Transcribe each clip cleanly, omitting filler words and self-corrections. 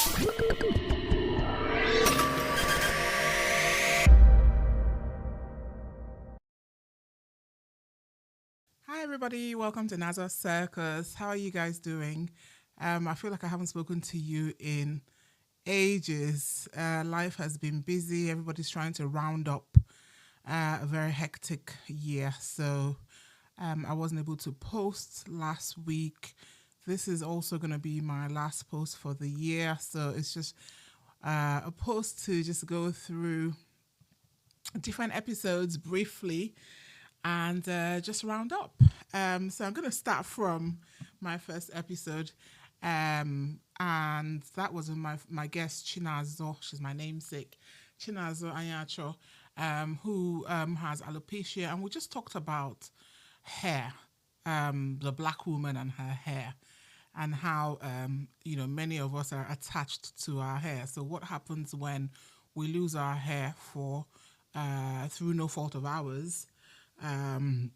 Hi, everybody. Welcome to Naza Circus. How are you guys doing? I feel like I haven't spoken to you in ages. Life has been busy. Everybody's trying to round up a very hectic year. So I wasn't able to post last week. This is also going to be my last post for the year. So it's just a post to just go through different episodes briefly and just round up. So I'm going to start from my first episode. And that was with my guest, Chinazo. She's my namesake, Chinazo Ayacho, who has alopecia. And we just talked about hair, the black woman and her hair, and how, many of us are attached to our hair. So what happens when we lose our hair through no fault of ours? Through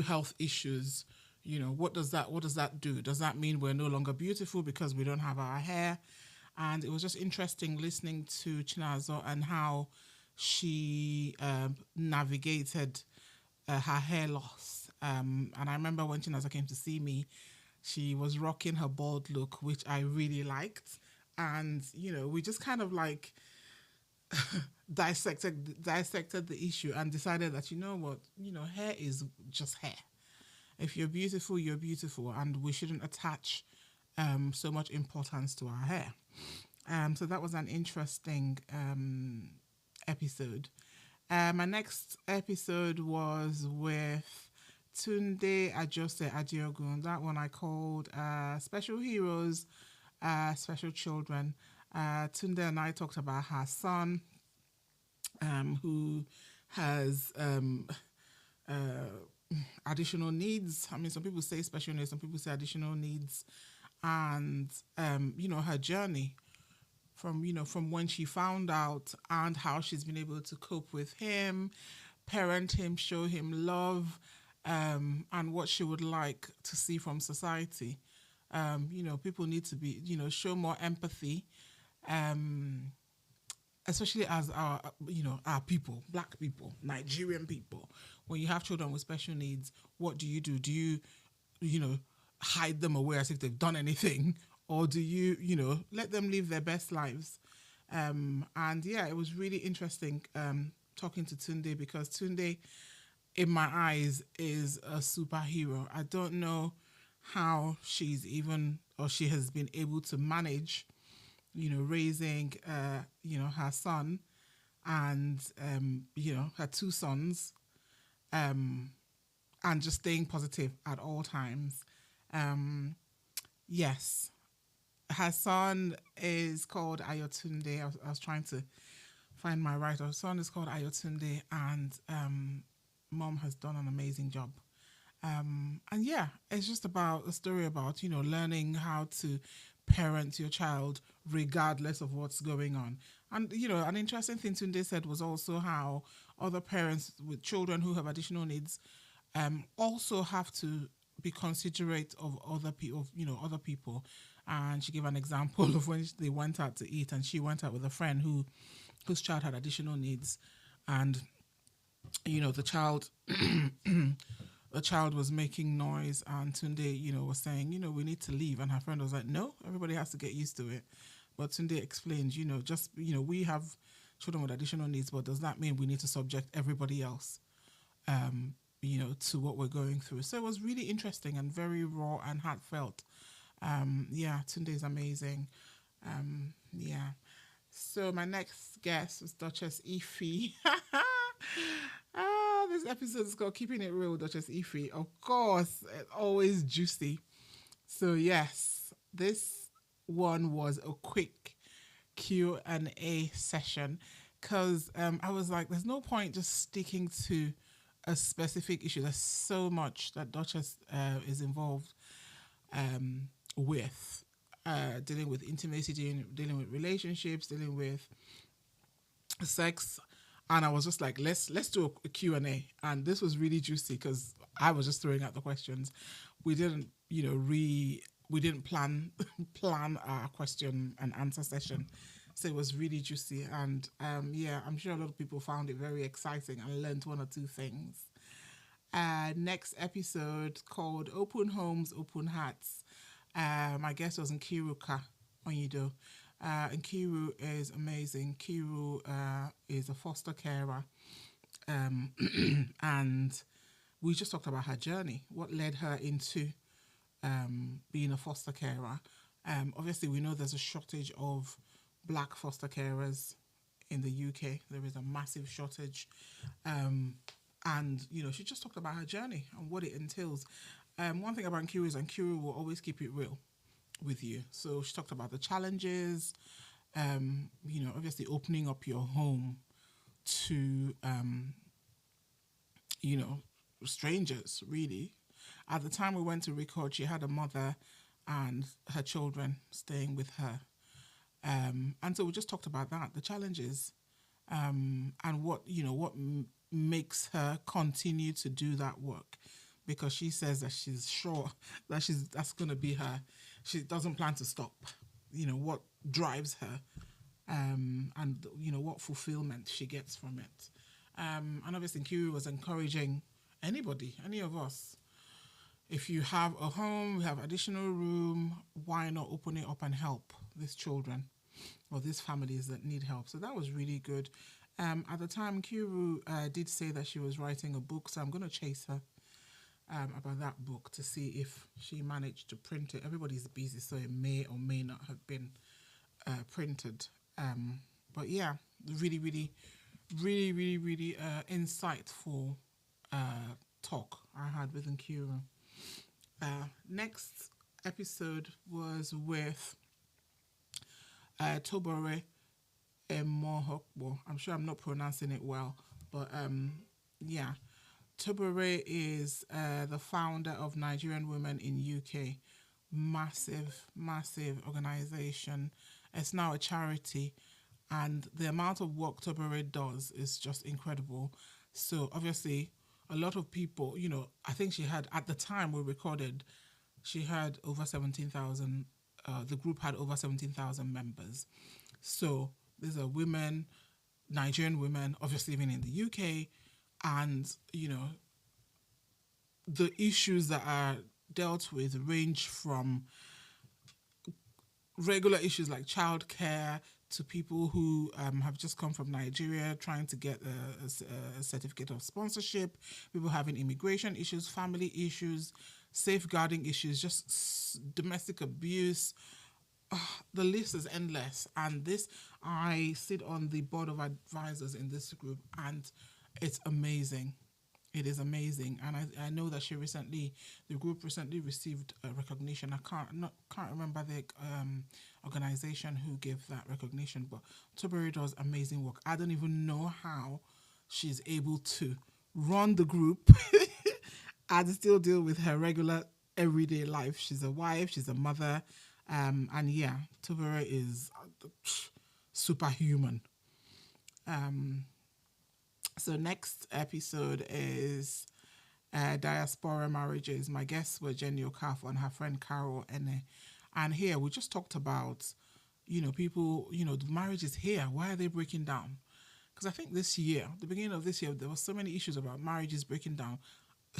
health issues, what does that do? Does that mean we're no longer beautiful because we don't have our hair? And it was just interesting listening to Chinazo and how she navigated her hair loss. And I remember when Chinazo came to see me, she was rocking her bald look, which I really liked. And, we just kind of like dissected the issue and decided that, hair is just hair. If you're beautiful, you're beautiful, and we shouldn't attach so much importance to our hair. So that was an interesting episode. My next episode was with Tunde Ajose Adiogun. That one I called Special Heroes, Special Children. Tunde and I talked about her son, who has additional needs. I mean, some people say special needs, some people say additional needs, and her journey from when she found out and how she's been able to cope with him, parent him, show him love, and what she would like to see from society. People need to be, show more empathy, especially as our people, black people, Nigerian people. When you have children with special needs, what do? Do you hide them away as if they've done anything, or do you let them live their best lives? And yeah, it was really interesting talking to Tunde, because Tunde, in my eyes, is a superhero. I don't know how she has been able to manage, raising, her son and, her two sons, and just staying positive at all times. Yes, her son is called Ayotunde. I was trying to find my right. Her son is called Ayotunde, and mom has done an amazing job. And yeah, it's just about a story about, learning how to parent your child regardless of what's going on. And, an interesting thing Tunde said was also how other parents with children who have additional needs also have to be considerate of other people. And she gave an example of when they went out to eat, and she went out with a friend whose child had additional needs, and the child the child was making noise, and Tunde, was saying, we need to leave. And her friend was like, no, everybody has to get used to it. But Tunde explained, we have children with additional needs, but does that mean we need to subject everybody else, to what we're going through? So it was really interesting and very raw and heartfelt. Tunde is amazing. Yeah. So my next guest was Duchess Ify. This episode is called Keeping It Real with Duchess Ify. Of course, always juicy. So yes, this one was a quick Q&A session, because I was like, there's no point just sticking to a specific issue. There's so much that Duchess is involved with, dealing with intimacy, dealing with relationships, dealing with sex. And I was just like, let's do a Q&A. And this was really juicy because I was just throwing out the questions. We didn't, we didn't plan our question and answer session, so it was really juicy. And yeah, I'm sure a lot of people found it very exciting and learned one or two things. Next episode called Open Homes, Open Hearts. My guest was Nkiruka Onyido. Nkiru is amazing. Nkiru is a foster carer, um, and we just talked about her journey, what led her into being a foster carer. Obviously, we know there's a shortage of black foster carers in the UK. There is a massive shortage. And, she just talked about her journey and what it entails. One thing about Nkiru is Nkiru will always keep it real with you. So she talked about the challenges, obviously opening up your home to, you know, strangers, really. At the time we went to record, she had a mother and her children staying with her. And so we just talked about that, the challenges, and what makes her continue to do that work, because she says that she's sure that that's going to be her. She doesn't plan to stop. What drives her, and what fulfillment she gets from it. And obviously, Kiri was encouraging anybody, any of us. If you have a home, you have additional room, why not open it up and help these children or these families that need help? So that was really good. At the time, Kiru did say that she was writing a book, so I'm going to chase her about that book to see if she managed to print it. Everybody's busy, so it may or may not have been printed. But yeah, really, really, really, really, really insightful talk I had with Nkiru. Next episode was with Tobore Emohokbo. I'm sure I'm not pronouncing it well, but yeah. Tobore is the founder of Nigerian Women in UK. Massive, massive organization. It's now a charity, and the amount of work Tobore does is just incredible. So obviously, a lot of people, I think she had, at the time we recorded, she had over 17,000, the group had over 17,000 members. So these are women, Nigerian women, obviously living in the UK, and, the issues that are dealt with range from regular issues like childcare to people who have just come from Nigeria trying to get a certificate of sponsorship, people having immigration issues, family issues, safeguarding issues, just domestic abuse. The list is endless. And I sit on the board of advisors in this group, and it's amazing. It is amazing, and I know that the group recently received a recognition. I can't remember the organization who gave that recognition, but Toberi does amazing work. I don't even know how she's able to run the group and still deal with her regular everyday life. She's a wife, she's a mother, and yeah, Toberi is superhuman. So next episode is diaspora marriages. My guests were Jenny Okafor and her friend Carol Ene. And here we just talked about, people, the marriages here. Why are they breaking down? Because I think this year, the beginning of this year, there were so many issues about marriages breaking down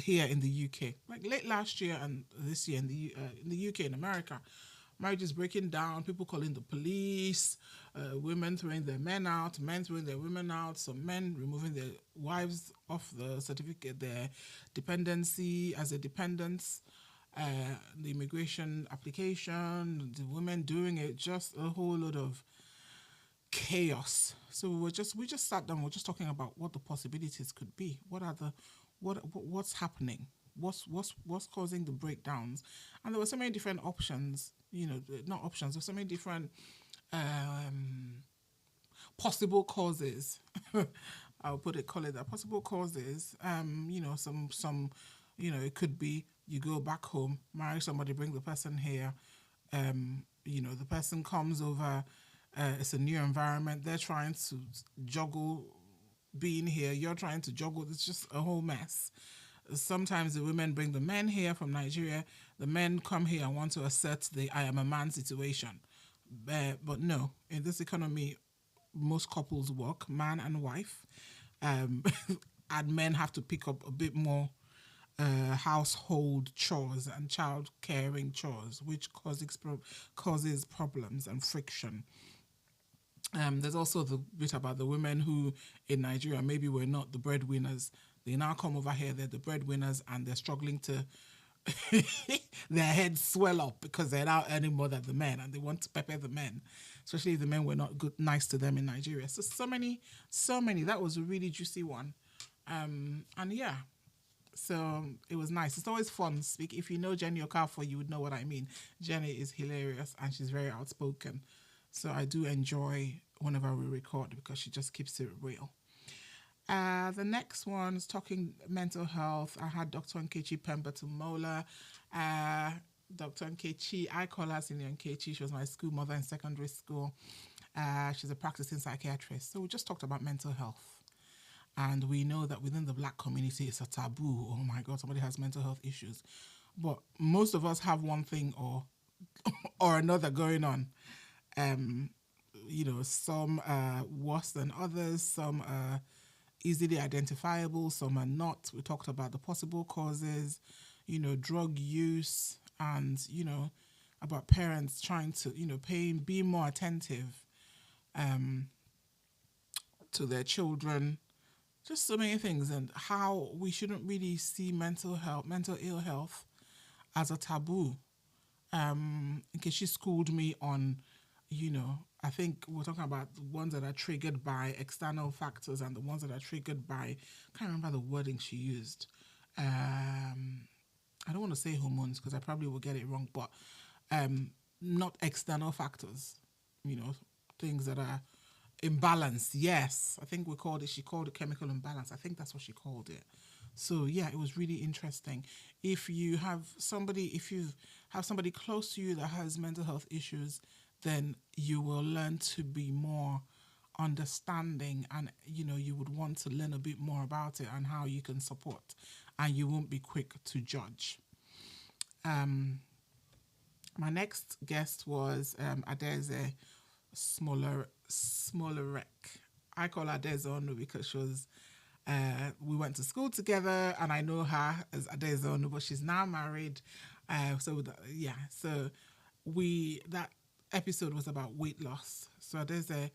here in the UK. Like late last year and this year in the UK, in America, marriages breaking down, people calling the police, women throwing their men out, men throwing their women out, some men removing their wives off the certificate, their dependency as a dependence, the immigration application, the women doing it, just a whole lot of chaos. So we just sat down, we're just talking about what the possibilities could be. What's happening? What's causing the breakdowns? And there were so many different options, not options, there's so many different possible causes. I'll call it that. Possible causes. Some it could be you go back home, marry somebody, bring the person here. The person comes over. It's a new environment. They're trying to juggle being here. You're trying to juggle. It's just a whole mess. Sometimes the women bring the men here from Nigeria. The men come here and want to assert the I am a man situation. But no, in this economy, most couples work, man and wife, um, and men have to pick up a bit more household chores and child caring chores, which causes problems and friction. There's also the bit about the women who in Nigeria maybe were not the breadwinners. They now come over here, they're the breadwinners, and they're struggling to their heads swell up because they're now earning more than the men and they want to pepper the men, especially if the men were not good, nice to them in Nigeria. So many. That was a really juicy one. And yeah, so it was nice. It's always fun. Speak if you know Jenny Okafor, you would know what I mean. Jenny is hilarious and she's very outspoken. So I do enjoy whenever we record because she just keeps it real. The next one is talking mental health. I had Dr. Nkechi Pemberton-Mola. Dr. Nkechi, I call her Senior Nkechi. She was my school mother in secondary school. She's a practicing psychiatrist. So we just talked about mental health. And we know that within the black community, it's a taboo. Oh my God, somebody has mental health issues. But most of us have one thing or another going on. Some are worse than others. Some are easily identifiable. Some are not. We talked about the possible causes, drug use, and, about parents trying to, be more attentive to their children. Just so many things, and how we shouldn't really see mental ill health as a taboo. In case she schooled me on, I think we're talking about the ones that are triggered by external factors and the ones that are triggered by, I can't remember the wording she used. I don't want to say hormones because I probably will get it wrong, but not external factors, things that are imbalance. Yes, I think she called it chemical imbalance. I think that's what she called it. So yeah, it was really interesting. If you have somebody close to you that has mental health issues, then you will learn to be more understanding, and you would want to learn a bit more about it and how you can support, and you won't be quick to judge. My next guest was Adeze Smolarek. I call her Adeze because she was we went to school together, and I know her as Adeze, but she's now married. So that episode was about weight loss. So Adeze,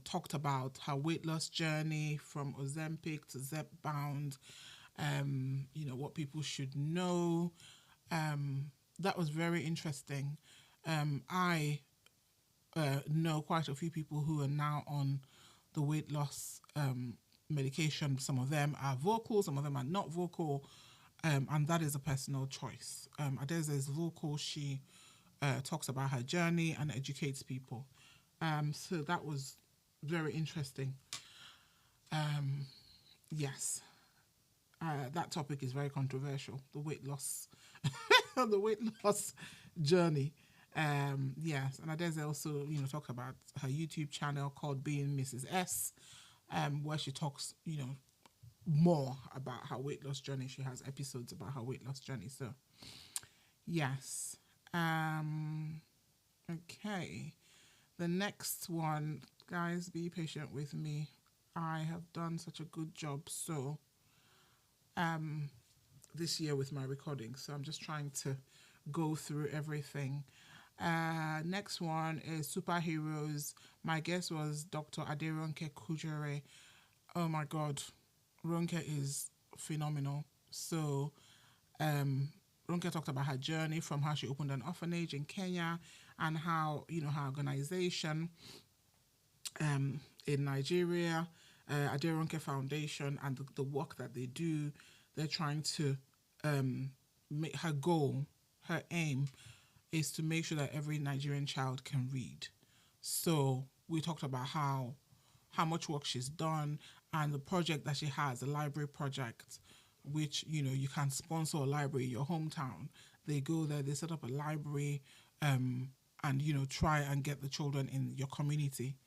talked about her weight loss journey from Ozempic to Zepbound. What people should know. That was very interesting. I know quite a few people who are now on the weight loss medication. Some of them are vocal, some of them are not vocal, and that is a personal choice. Adeze is vocal. She talks about her journey and educates people. So that was very interesting. Yes, that topic is very controversial. The weight loss, the weight loss journey. Yes, and Adeze also, talked about her YouTube channel called Being Mrs. S, where she talks, more about her weight loss journey. She has episodes about her weight loss journey. So, yes. Okay. The next one, guys, be patient with me. I have done such a good job this year with my recording, so I'm just trying to go through everything. Next one is superheroes. My guest was Dr. Aderonke Kujere. Oh my God, Ronke is phenomenal. So, Ronke talked about her journey from how she opened an orphanage in Kenya and how, her organization in Nigeria, Aderonke Foundation, and the work that they do. They're trying to make her goal, her aim, is to make sure that every Nigerian child can read. So we talked about how much work she's done and the project that she has, the library project, which, you can sponsor a library in your hometown. They go there, they set up a library and, try and get the children in your community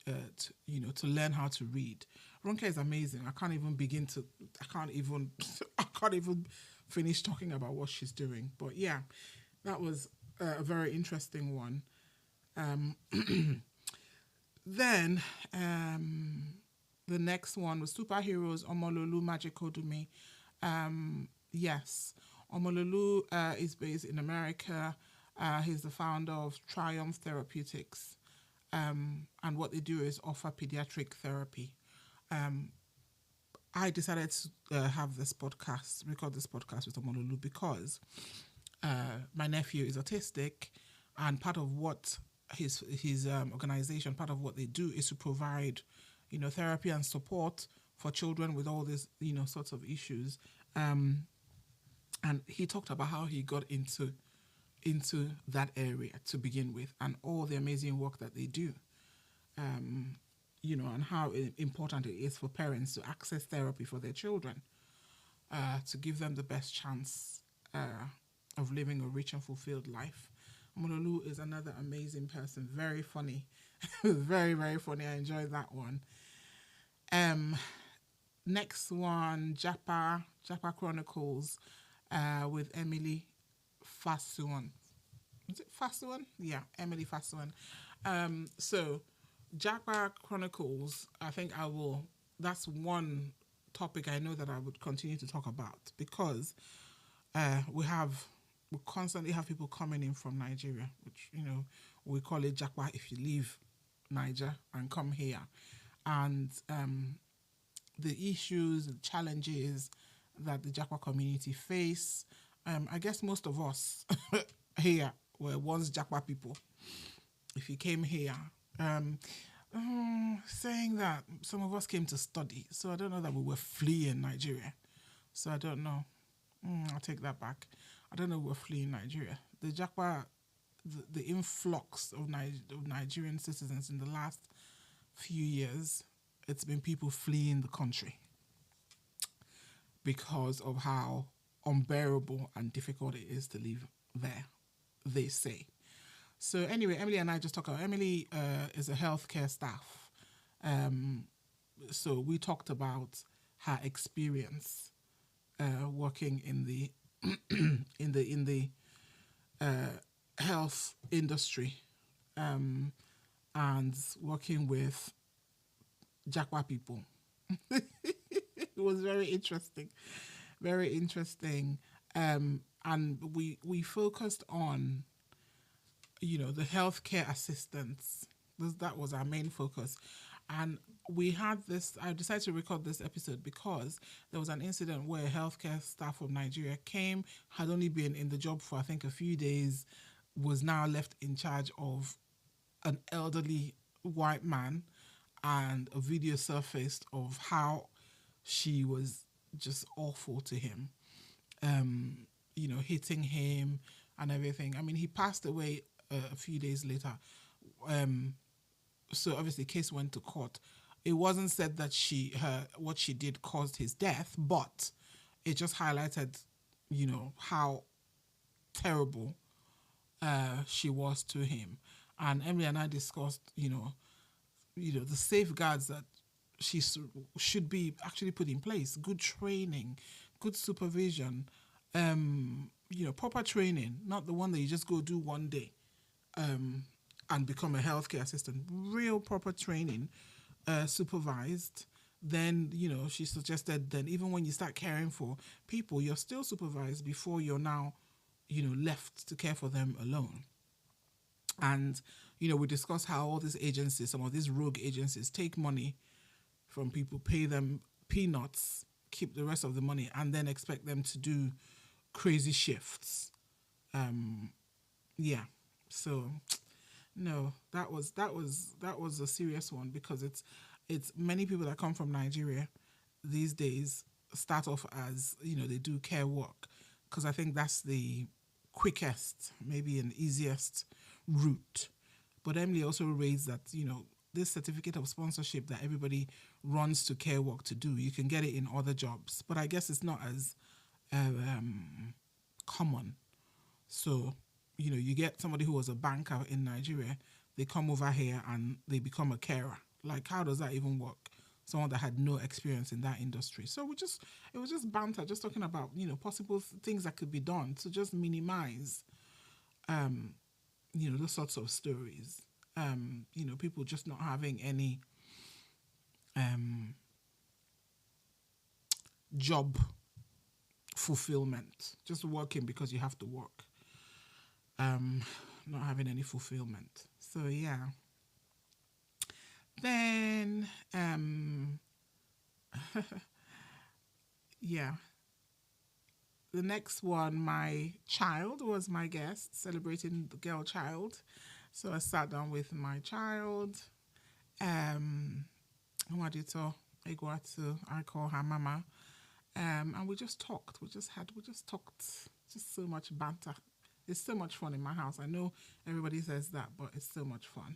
to learn how to read. Ronke is amazing. I can't even begin to. I can't even. I can't even finish talking about what she's doing. But yeah, that was a very interesting one. Um, then the next one was superheroes Omololu Magical Dumi. Yes, Omololu is based in America. He's the founder of Triumph Therapeutics, and what they do is offer pediatric therapy. Um, I decided to record this podcast with Omololu because my nephew is autistic, and part of what his organization, part of what they do is to provide, therapy and support for children with all these, sorts of issues. Um, and he talked about how he got into that area to begin with, and all the amazing work that they do. And how important it is for parents to access therapy for their children, to give them the best chance of living a rich and fulfilled life. Mololu is another amazing person, very funny, very, very funny. I enjoyed that one. Next one, Japa Chronicles, with Emily Fasuan. Is it Fasuan? Yeah, Emily Fasuan. So Japa Chronicles, I think that's one topic I know that I would continue to talk about, because we constantly have people coming in from Nigeria, which, we call it Japa if you leave Niger and come here. And the issues, the challenges that the Japa community face, I guess most of us here were once Japa people. If you came here, saying that some of us came to study, so I don't know that we were fleeing Nigeria. So I don't know. I'll take that back. I don't know, we're fleeing Nigeria. The Japa, the influx of Nigerian citizens in the last few years, it's been people fleeing the country because of how unbearable and difficult it is to live there, they say. So anyway, Emily and I just talked about, Emily is a healthcare staff. So we talked about her experience working in the in the health industry, and working with Jakwa people. It was very interesting, very interesting. And we focused on, the healthcare assistants. That was our main focus. And I decided to record this episode because there was an incident where a healthcare staff from Nigeria had only been in the job for, I think, a few days, was now left in charge of an elderly white man, and a video surfaced of how she was just awful to him, hitting him and everything. I mean, he passed away a few days later. So obviously the case went to court. It wasn't said that what she did caused his death, but it just highlighted, how terrible she was to him. And Emily and I discussed, the safeguards that should be actually put in place. Good training, good supervision, proper training, not the one that you just go do one day and become a healthcare assistant. Real proper training, supervised. Then, she suggested then even when you start caring for people, you're still supervised before you're now, left to care for them alone. And, we discussed how all these agencies, some of these rogue agencies, take money from people, pay them peanuts, keep the rest of the money, and then expect them to do crazy shifts. Yeah. So, no, that was a serious one, because it's many people that come from Nigeria these days start off as, they do care work, because I think that's the quickest, maybe an easiest route. But Emily also raised that, this certificate of sponsorship that everybody runs to care work to do, you can get it in other jobs, but I guess it's not as common. So, you get somebody who was a banker in Nigeria, they come over here and they become a carer. Like, how does that even work? someone that had no experience in that industry. So it was just banter, just talking about, possible things that could be done to just minimize, um, those sorts of stories. People just not having any um, job fulfillment, just working because you have to work, um, not having any fulfillment. So yeah. Then yeah, the next one, my child was my guest, celebrating the girl child. So I sat down with my child. Um, Nwadito Egwatu, I call her Mama. And we just talked. We just talked. Just so much banter. It's so much fun in my house. I know everybody says that, but it's so much fun.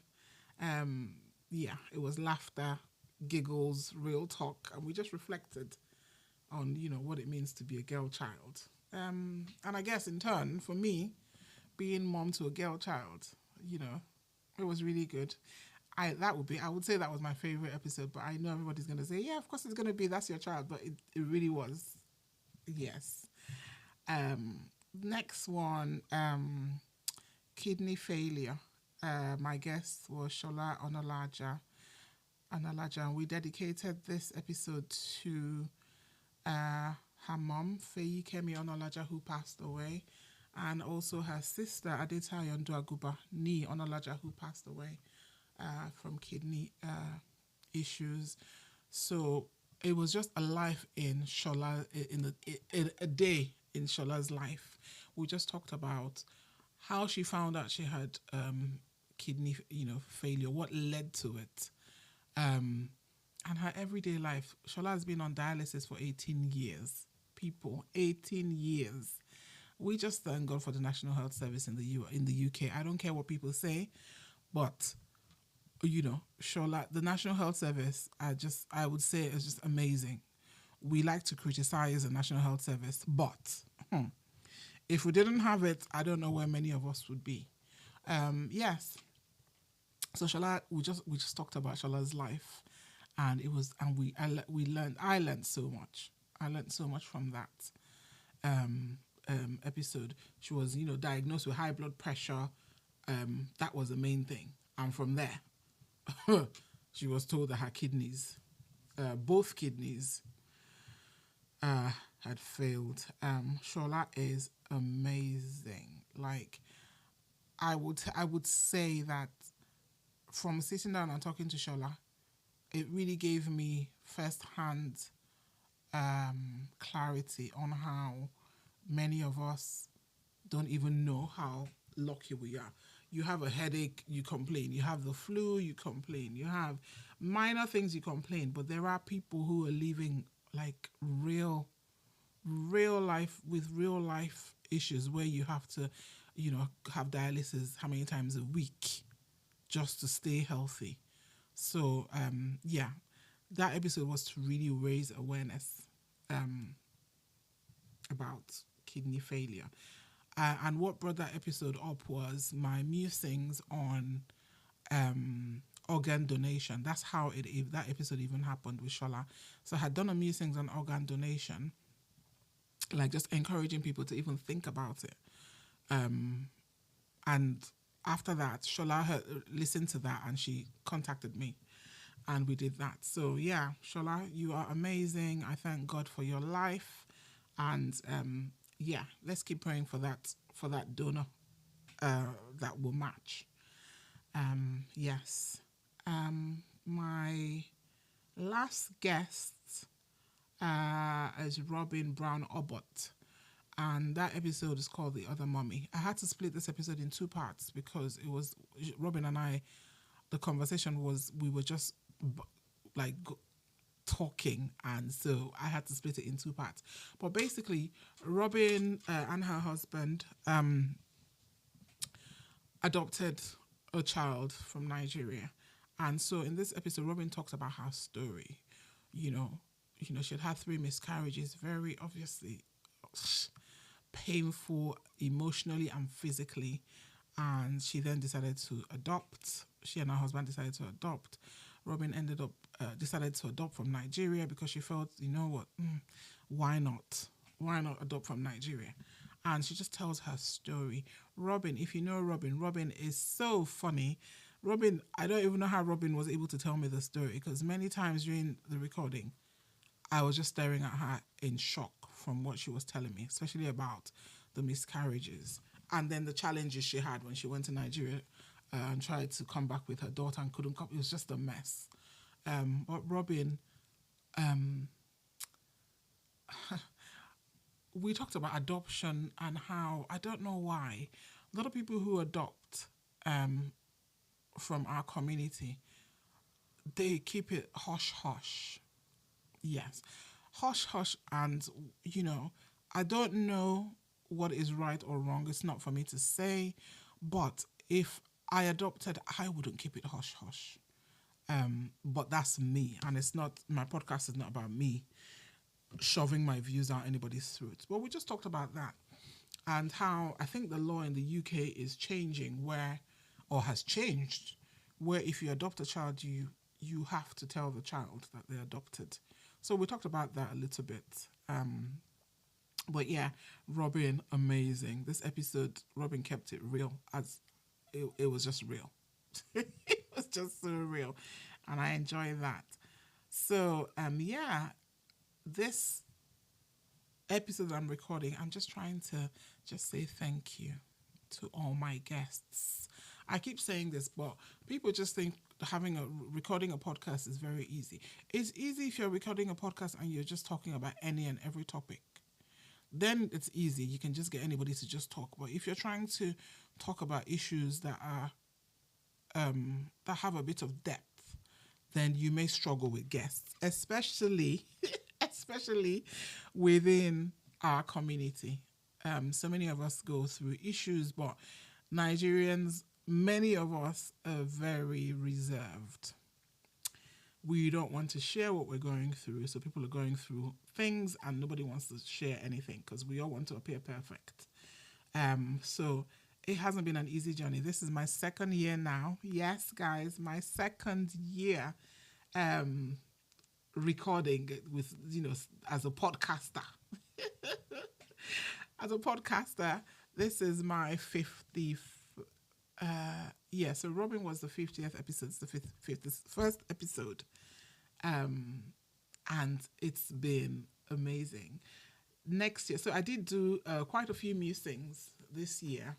Um, yeah, it was laughter, giggles, real talk, and we just reflected on what it means to be a girl child. And I guess in turn, for me, being mom to a girl child, you know, it was really good. I would say that was my favorite episode, but I know everybody's gonna say, yeah, of course it's gonna be that's your child, but it really was. Yes. Um Next one, kidney failure. My guest was Shola Onalaja, and we dedicated this episode to her mom, Feyi Kemi Onalaja, who passed away, and also her sister, Adetayo Nduaguba Ni Onalaja, who passed away from kidney issues. So it was just a life in Shola, a day in Shola's life. We just talked about how she found out she had kidney, failure, what led to it, um, and her everyday life. Shola has been on dialysis for 18 years. People, 18 years. We just thank God for the National Health Service in the UK. I don't care what people say, but Shola, the National Health Service, I would say is just amazing. We like to criticize the National Health Service, but if we didn't have it, I don't know where many of us would be. Yes. So Shola, we just talked about Shola's life, and it was, and we learned. I learned so much. I learned so much from that episode. She was, diagnosed with high blood pressure. That was the main thing, and from there, she was told that her kidneys, both kidneys, had failed. Shola is amazing. Like I would say that from sitting down and talking to Shola, it really gave me first-hand clarity on how many of us don't even know how lucky we are. You have a headache, you complain. You have the flu, you complain. You have minor things, you complain. But there are people who are living like real life with real life issues where you have to, have dialysis how many times a week just to stay healthy. So yeah, that episode was to really raise awareness um, about kidney failure. And what brought that episode up was my musings on organ donation. That's how that episode even happened with Shola. So I had done a musings on organ donation, like just encouraging people to even think about it. And after that, Shola had listened to that and she contacted me and we did that. So yeah, Shola, you are amazing. I thank God for your life. And yeah, let's keep praying for that donor that will match. Yes. My last guest is Robin Brown Obot. And that episode is called The Other Mommy. I had to split this episode in two parts because it was Robin and I, the conversation was, we were just like talking, and so I had to split it in two parts. But basically, Robin and her husband adopted a child from Nigeria, and so in this episode, Robin talks about her story. You know, she had 3 miscarriages, very obviously painful emotionally and physically, and she then decided to adopt. She and her husband decided to adopt. Robin ended up decided to adopt from Nigeria because she felt, you know what, why not? Why not adopt from Nigeria? And she just tells her story. Robin, if you know Robin, Robin is so funny. Robin, I don't even know how Robin was able to tell me the story because many times during the recording, I was just staring at her in shock from what she was telling me, especially about the miscarriages and then the challenges she had when she went to Nigeria and tried to come back with her daughter and couldn't come. It was just a mess. But Robin, um, we talked about adoption and how I don't know why a lot of people who adopt um, from our community, they keep it hush hush. Yes, hush hush, and you know, I don't know what is right or wrong. It's not for me to say, but if I adopted, I wouldn't keep it hush hush. But that's me, and it's not my podcast is not about me shoving my views down anybody's throat. But we just talked about that and how I think the law in the UK is changing where or has changed where if you adopt a child you have to tell the child that they're adopted. So we talked about that a little bit. But yeah, Robin, amazing. This episode, Robin kept it real as it was just real. It was just so real. And I enjoy that. So yeah, this episode I'm recording, I'm just trying to just say thank you to all my guests. I keep saying this, but people just think recording a podcast is very easy. It's easy if you're recording a podcast and you're just talking about any and every topic. Then it's easy. You can just get anybody to just talk. But if you're trying to talk about issues that are that have a bit of depth, then you may struggle with guests, especially especially within our community. So many of us go through issues, but Nigerians, many of us are very reserved. We don't want to share what we're going through. So people are going through things and nobody wants to share anything because we all want to appear perfect. So it hasn't been an easy journey. This is my second year now. Yes, guys, my second year recording with, as a podcaster. As a podcaster, this is my 50th. So Robin was the 50th episode. It's the 51st episode. And it's been amazing. Next year, so I did do quite a few musings this year.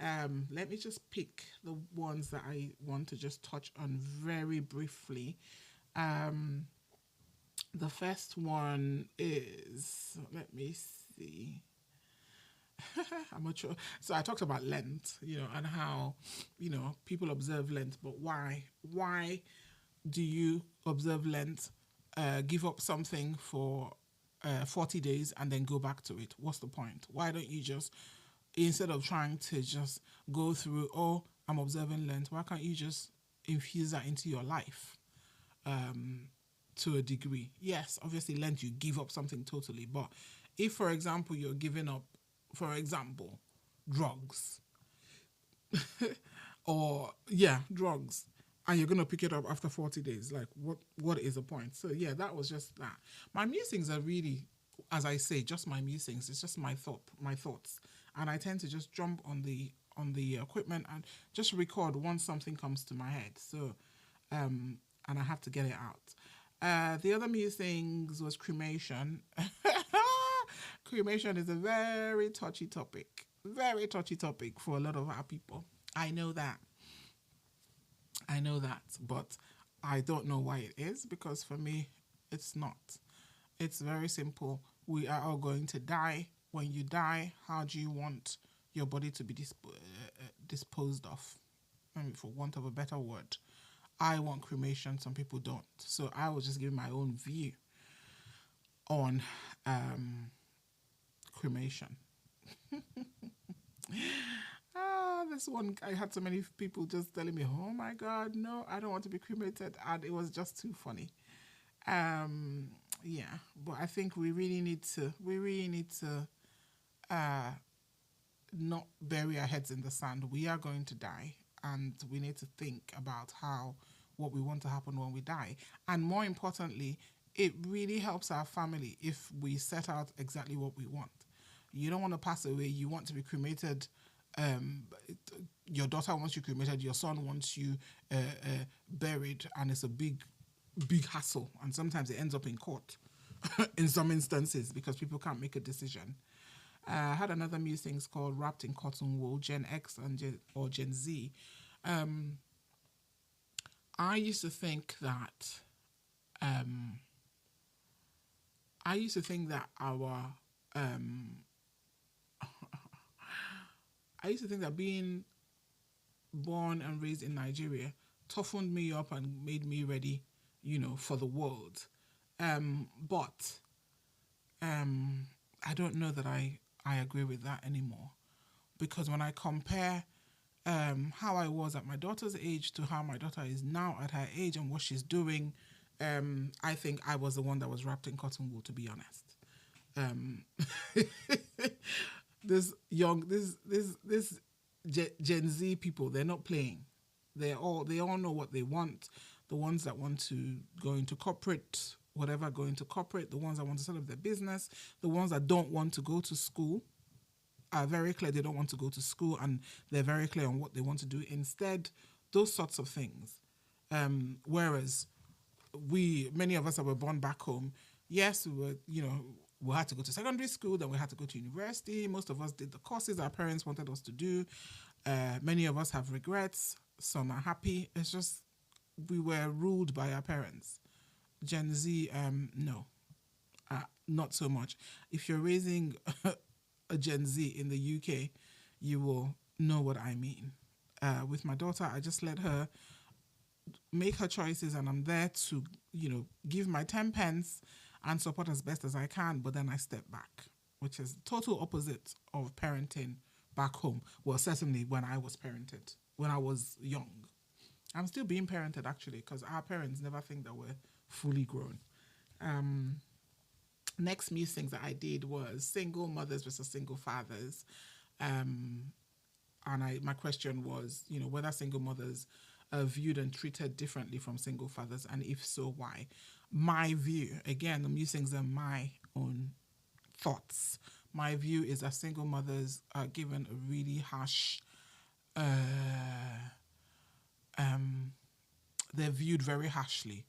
Let me just pick the ones that I want to just touch on very briefly. The first one is, let me see. I'm not sure. So I talked about Lent, and how, people observe Lent, but why? Why do you observe Lent, give up something for 40 days and then go back to it? What's the point? Why don't you just, instead of trying to just go through, oh, I'm observing Lent, why can't you just infuse that into your life? To a degree. Yes, obviously Lent, you give up something totally. But if, for example, you're giving up, for example, drugs, drugs, and you're going to pick it up after 40 days, like what is the point? So yeah, that was just that. My musings are really, as I say, just my musings. It's just my thoughts. And I tend to just jump on the equipment and just record once something comes to my head. So, and I have to get it out. The other musings was cremation. Cremation is a very touchy topic for a lot of our people. I know that, but I don't know why it is, because for me, it's not. It's very simple. We are all going to die. When you die, how do you want your body to be disposed of? I mean, for want of a better word. I want cremation, some people don't. So I was just giving my own view on cremation. This one, I had so many people just telling me, oh my God, no, I don't want to be cremated. And it was just too funny. But I think we really need to not bury our heads in the sand. We are going to die, and we need to think about what we want to happen when we die. And more importantly, it really helps our family if we set out exactly what we want. You don't want to pass away, you want to be cremated. Um, your daughter wants you cremated, your son wants you buried, and it's a big hassle. And sometimes it ends up in court in some instances because people can't make a decision. I had another musings called Wrapped in Cotton Wool, Gen X and Gen Z. Um, I used to think that um, our um, I used to think that being born and raised in Nigeria toughened me up and made me ready, for the world. But I don't know that I agree with that anymore, because when I compare how I was at my daughter's age to how my daughter is now at her age and what she's doing, I think I was the one that was wrapped in cotton wool, to be honest. Um, this Gen Z people, they're not playing. They all know what they want. The ones that want to go into corporate, whatever, go into corporate. The ones that want to set up their business. The ones that don't want to go to school are very clear they don't want to go to school, and they're very clear on what they want to do instead. Those sorts of things. Whereas many of us that were born back home, yes, we had to go to secondary school, then we had to go to university. Most of us did the courses our parents wanted us to do. Many of us have regrets. Some are happy. It's just we were ruled by our parents. Gen Z, no, not so much. If you're raising a Gen Z in the UK, you will know what I mean. With my daughter, I just let her make her choices, and I'm there to, give my 10 pence and support as best as I can, but then I step back, which is total opposite of parenting back home. Well, certainly when I was parented, when I was young. I'm still being parented, actually, because our parents never think that we're fully grown. Next things that I did was single mothers versus single fathers. And my question was, whether single mothers are viewed and treated differently from single fathers, and if so, why? My view, again, the musings are my own thoughts. My view is that single mothers are given a really harsh, they're viewed very harshly.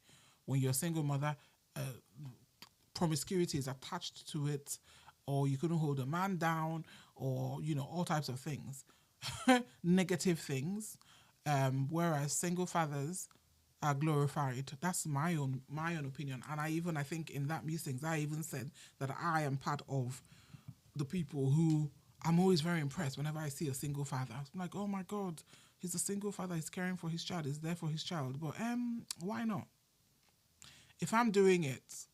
When you're a single mother, promiscuity is attached to it, or you couldn't hold a man down, or, all types of things. Negative things, whereas single fathers are glorified. That's my own opinion. And I think in that meetings, I even said that I am part of the people who I'm always very impressed whenever I see a single father. I'm like, oh my God, he's a single father, he's caring for his child, he's there for his child. But why not? If I'm doing it,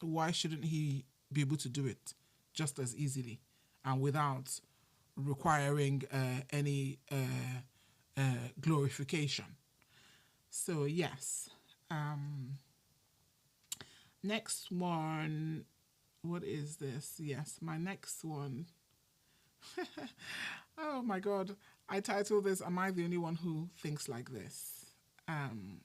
why shouldn't he be able to do it just as easily and without requiring any glorification? So yes. Next one. What is this? Yes, my next one. Oh my God. I titled this, Am I the Only One Who Thinks Like This? And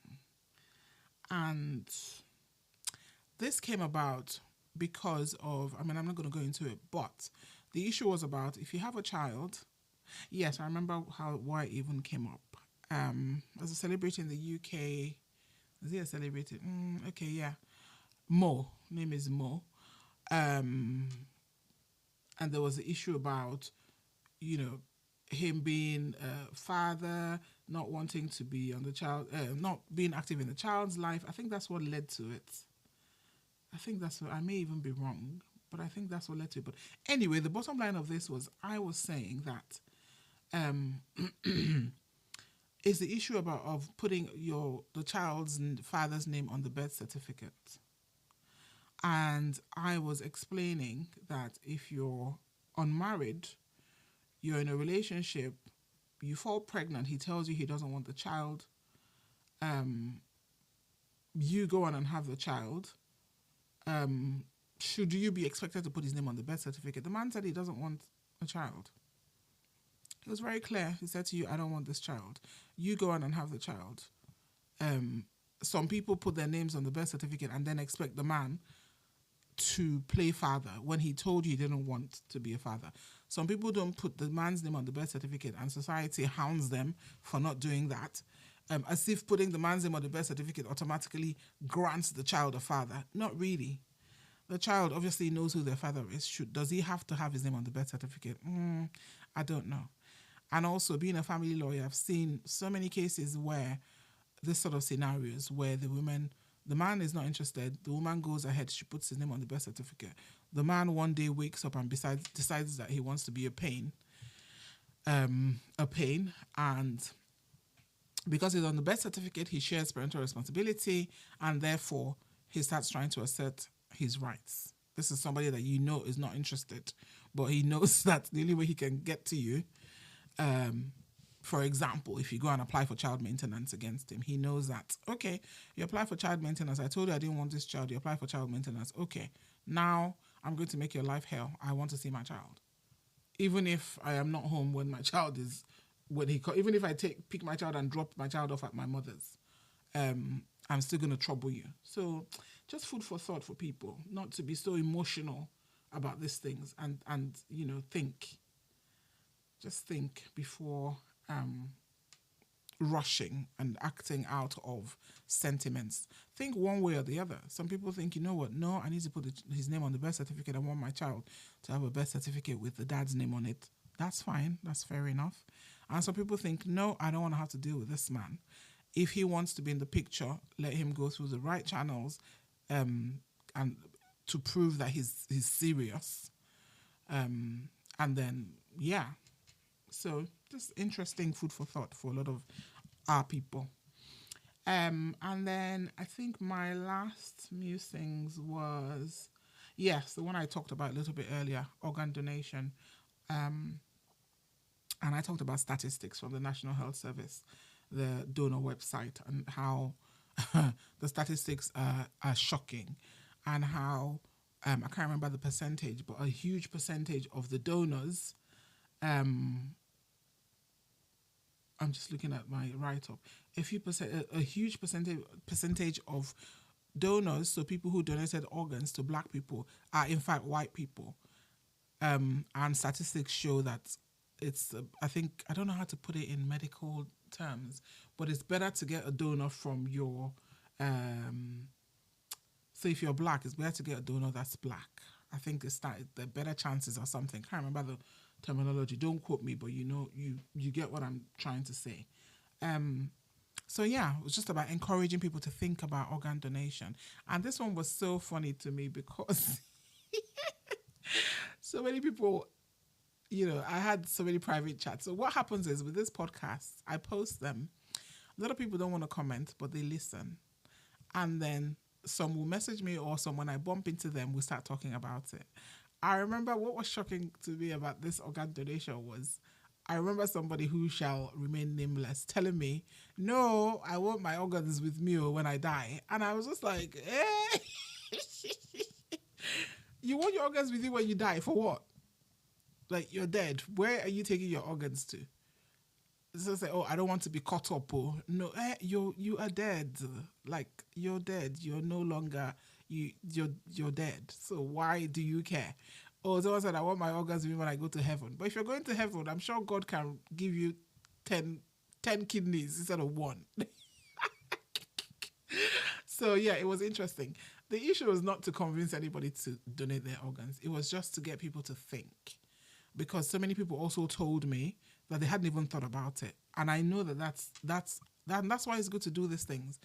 this came about because of, I'm not going to go into it, but the issue was about if you have a child. Yes, I remember why it even came up. As a celebrity in the UK, is he a celebrity? Okay, yeah. Mo, name is Mo. And there was the issue about, him being a father, not wanting to be on the child, not being active in the child's life. I think that's what led to it. I may even be wrong, but I think that's what led to it. But anyway, the bottom line of this was I was saying that is the issue of putting the child's father's name on the birth certificate. And I was explaining that if you're unmarried, you're in a relationship, you fall pregnant, he tells you he doesn't want the child, you go on and have the child, should you be expected to put his name on the birth certificate? The man said he doesn't want a child. It was very clear. He said to you, I don't want this child. You go on and have the child. some people put their names on the birth certificate and then expect the man to play father when he told you he didn't want to be a father. Some people don't put the man's name on the birth certificate, and society hounds them for not doing that, as if putting the man's name on the birth certificate automatically grants the child a father. Not really. The child obviously knows who their father is. Does he have to have his name on the birth certificate? I don't know. And also, being a family lawyer, I've seen so many cases where this sort of scenarios where the man is not interested, the woman goes ahead, she puts his name on the birth certificate. The man one day wakes up and decides that he wants to be a pain, and because he's on the birth certificate, he shares parental responsibility, and therefore he starts trying to assert his rights. This is somebody that you know is not interested, but he knows that the only way he can get to you, for example, if you go and apply for child maintenance against him, he knows that, okay, you apply for child maintenance. I told you I didn't want this child. You apply for child maintenance. Okay, now I'm going to make your life hell. I want to see my child. Even if I am not home when my child is, even if I pick my child and drop my child off at my mother's, I'm still going to trouble you. So just food for thought for people, not to be so emotional about these things, and just think before rushing and acting out of sentiments. Think one way or the other. Some people think, you know what, no, I need to put his name on the birth certificate. I want my child to have a birth certificate with the dad's name on it. That's fine. That's fair enough. And some people think, no, I don't want to have to deal with this man. If he wants to be in the picture, let him go through the right channels, and to prove that he's serious. And then, yeah. So just interesting food for thought for a lot of our people. And then I think my last musings was, yes, the one I talked about a little bit earlier, organ donation. And I talked about statistics from the National Health Service, the donor website, and how the statistics are shocking, and how, I can't remember the percentage, but a huge percentage of the donors, I'm just looking at my write-up. A huge percentage of donors, so people who donated organs to black people, are in fact white people. And statistics show that it's, I don't know how to put it in medical terms, but it's better to get a donor from your, so if you're black, it's better to get a donor that's black. I think the better chances or something. Can't remember the terminology. Don't quote me, but you get what I'm trying to say. So yeah, it was just about encouraging people to think about organ donation. And this one was so funny to me because so many people, I had so many private chats. So what happens is with this podcast, I post them. A lot of people don't want to comment, but they listen. And then some will message me, or when I bump into them, we start talking about it. I remember what was shocking to me about this organ donation was, I remember somebody who shall remain nameless telling me, no, I want my organs with me when I die. And I was just like, you want your organs with you when you die? For what? Like, you're dead. Where are you taking your organs to? So say, oh, I don't want to be caught up. Oh, no, you are dead. Like, you're dead. You're no longer, you're dead. So why do you care? Oh, someone said, I want my organs with me when I go to heaven. But if you're going to heaven, I'm sure God can give you 10 kidneys instead of one. So yeah, it was interesting. The issue was not to convince anybody to donate their organs. It was just to get people to think. Because so many people also told me that they hadn't even thought about it. And I know that's why it's good to do these things.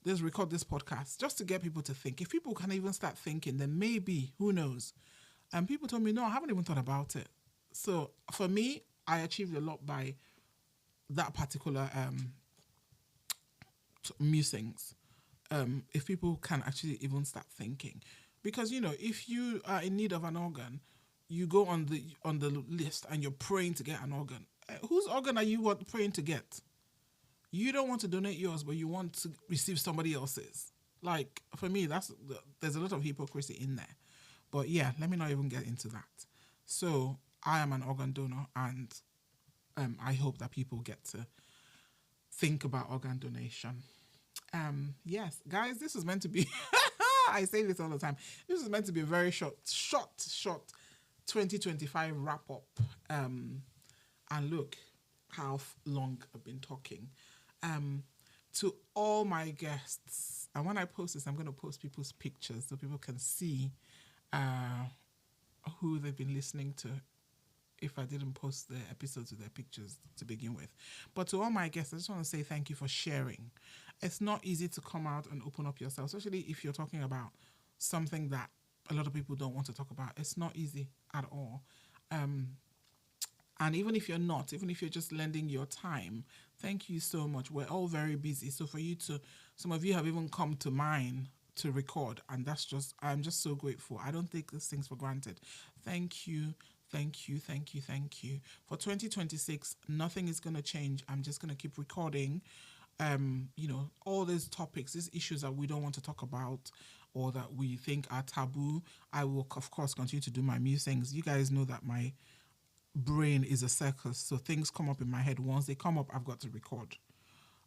Just record this podcast, just to get people to think. If people can even start thinking, then maybe, who knows? And people told me, no, I haven't even thought about it. So for me, I achieved a lot by that particular musings. If people can actually even start thinking. Because, if you are in need of an organ, you go on the list and you're praying to get an organ. Whose organ are you praying to get? You don't want to donate yours, but you want to receive somebody else's. Like, for me, there's a lot of hypocrisy in there. But yeah, let me not even get into that. So I am an organ donor, and I hope that people get to think about organ donation. Yes, guys, this was meant to be. I say this all the time. This was meant to be a very short 2025 wrap up. And look how long I've been talking. Um, to all my guests, and when I post this, I'm going to post people's pictures so people can see uh, who they've been listening to if I didn't post the episodes with their pictures to begin with. But to all my guests, I just want to say thank you for sharing. It's not easy to come out and open up yourself, especially if you're talking about something that a lot of people don't want to talk about. It's not easy at all. Um, and even if you're not, even if you're just lending your time, thank you so much. We're all very busy. So for you to, some of you have even come to mine to record. And that's just, I'm just so grateful. I don't take these things for granted. Thank you. Thank you. Thank you. Thank you. For 2026, nothing is going to change. I'm just going to keep recording. All these topics, these issues that we don't want to talk about or that we think are taboo. I will, of course, continue to do my musings. You guys know that my brain is a circus, so things come up in my head. Once they come up, I've got to record.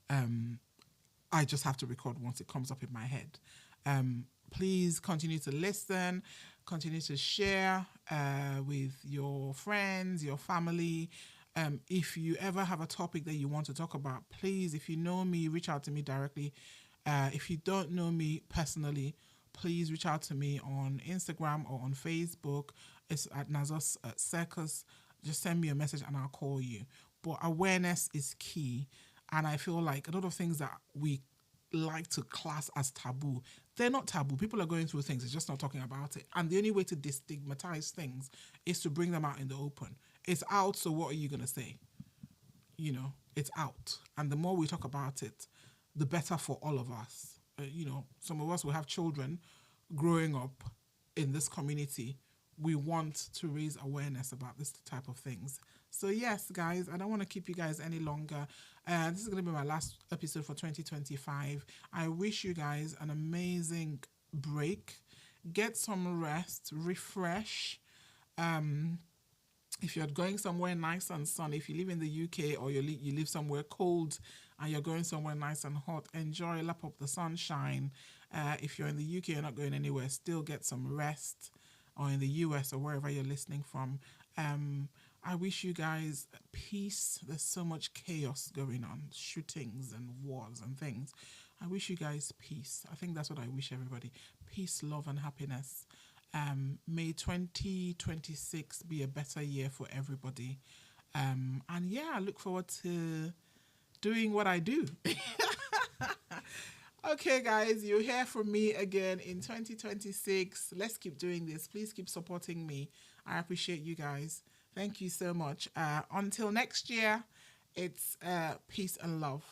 I just have to record once it comes up in my head. Please continue to listen, continue to share with your friends, your family. If you ever have a topic that you want to talk about, please, if you know me, reach out to me directly. If you don't know me personally, please reach out to me on Instagram or on Facebook. It's at Nazos Circus. Just send me a message and I'll call you. But awareness is key. And I feel like a lot of things that we like to class as taboo, they're not taboo. People are going through things, it's just not talking about it. And the only way to destigmatize things is to bring them out in the open. It's out, so what are you going to say? It's out. And the more we talk about it, the better for all of us. Some of us will have children growing up in this community. We want to raise awareness about this type of things. So yes, guys, I don't want to keep you guys any longer. This is going to be my last episode for 2025. I wish you guys an amazing break. Get some rest, refresh. If you're going somewhere nice and sunny, if you live in the UK or you live somewhere cold and you're going somewhere nice and hot, enjoy, lap up the sunshine. If you're in the UK, you're not going anywhere, still get some rest, or in the US or wherever you're listening from. I wish you guys peace. There's so much chaos going on, shootings and wars and things. I wish you guys peace. I think that's what I wish everybody. Peace, love, and happiness. May 2026 be a better year for everybody. And yeah, I look forward to doing what I do. Okay, guys, you'll hear from me again in 2026. Let's keep doing this. Please keep supporting me. I appreciate you guys. Thank you so much. Until next year, it's peace and love.